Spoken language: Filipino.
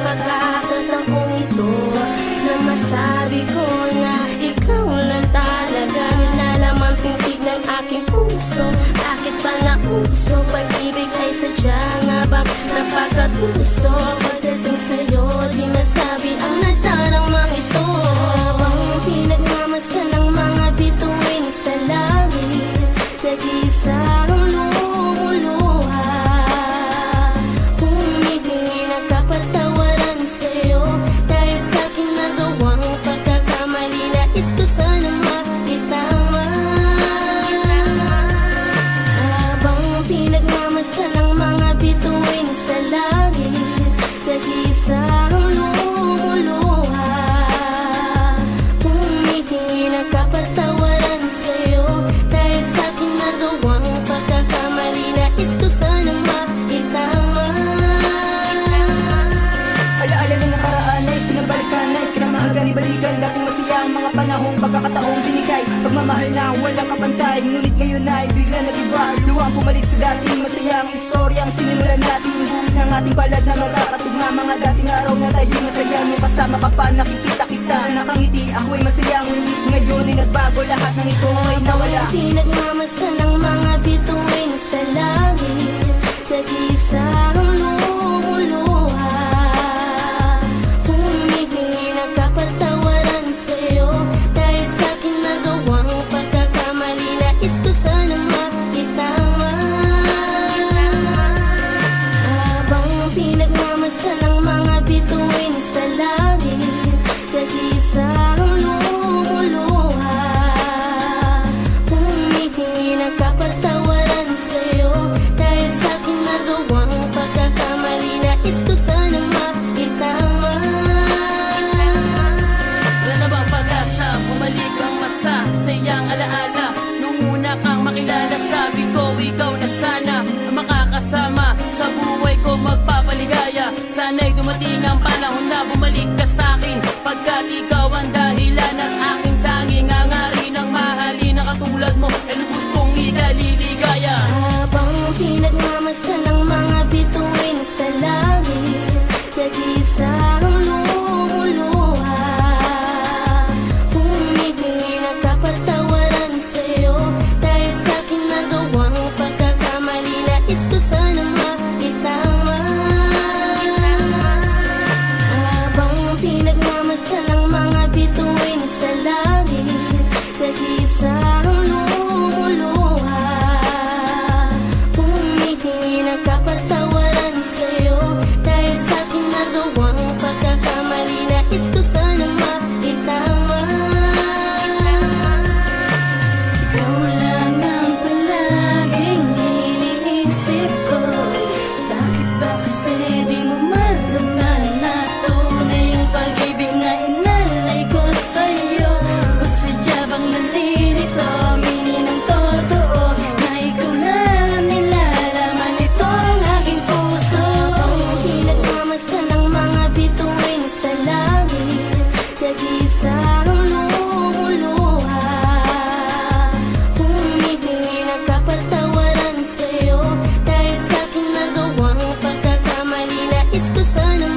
pagkakataong ito na masabi ko na ikaw lang talaga. Nilalaman pintig ng aking puso. Bakit ba nauso? Pag-ibig ay sadya nga bang napakatuso? Pagdating sa'yo, di masabi ang nataramang ito. Habang pinagmamasdan ng mga bituin sa langit, nag-iisa ang lumuluha. Humihingi ng kapatawaran sa'yo dahil sa'king nagawang pagkakamali. Nais ko sana maitama. Habang pinagmamasdan ng mga bituin sa langit, nag-iisa ang lumuluha. Humihingi ng kapatawaran sa'yo dahil sa'king nagawang pagkakamali. Nais ko sana maitama. Alaala ng nakaraan, nais pinabalikan, nais pinamahagan, ibalikan dating masaya ang mga panahong pagkakataong binigay. Pagmamahal na walang kapantay, ngunit ngayon ay bigla nag-iba. Luwang bumalik sa dating masayang istorya ang sinimulan natin. Buwis ng ating palad na magkakatugma, mga dating araw na tayo masaya. Nung kasama ka pa, nakikita kita na nakangiti. Ako'y masaya, ngunit ngayon ay nagbago. Lahat ng ito ay nawala. Pinagmamasdan ng mga bituin sa langit, nag-iisa ang lumuluha. Humihingi ng kapatawaran sa'yo dahil sa'king nagawang pagkakamali. Nais ko sana maitama. Habang pinagmamasdan ng mga bituin sa langit, nag-iisa ang lumuluha. Humihingi ng kapatawaran sa'yo dahil sa'king nagawang pagkakamali. Nais ko sana maitama. Wala na bang pag-asa? Bumalik ang masa, sayang alaala. Nung una kang makilala, sabi ko ikaw na sana ang makakasama sa buhay ko, magpapaligaya. Sana'y dumating ang panahon na bumalik ka sa'kin, pagkat ikaw ang dahilan ng aking tanging hangarin. Ang mahalin na katulad mo ay lubos kong ikaliligaya. Habang pinagmamasdan ng mga bituin sa langit, nag-iisa ang lumuluha. Humihingi ng kapatawaran sa'yo dahil sa'king nagawang pagkakamali. Nais ko sana maitama. Habang pinagmamasdan ng mga bituin sa langit, nag-iisa ang lumuluha. Humihingi ng kapatawaran sa'yo dahil sa'king nagawang pagkakamali. Nais ko sana maitama. Ikaw lang ang palaging iniisip ko. Bakit ba kasi di mo madama na tunay ang pag-ibig na inalay ko sa'yo? O sadya bang nalilito, aminin ang totoo na ikaw lang ang nilalaman itong aking puso. Pinagmamasdan ng mga bituin sa langit, nag-iisa ang lumuluha. Humihingi ng kapatawaran sa'yo dahil sa'king nagawang pagkakamali. Nais ko sana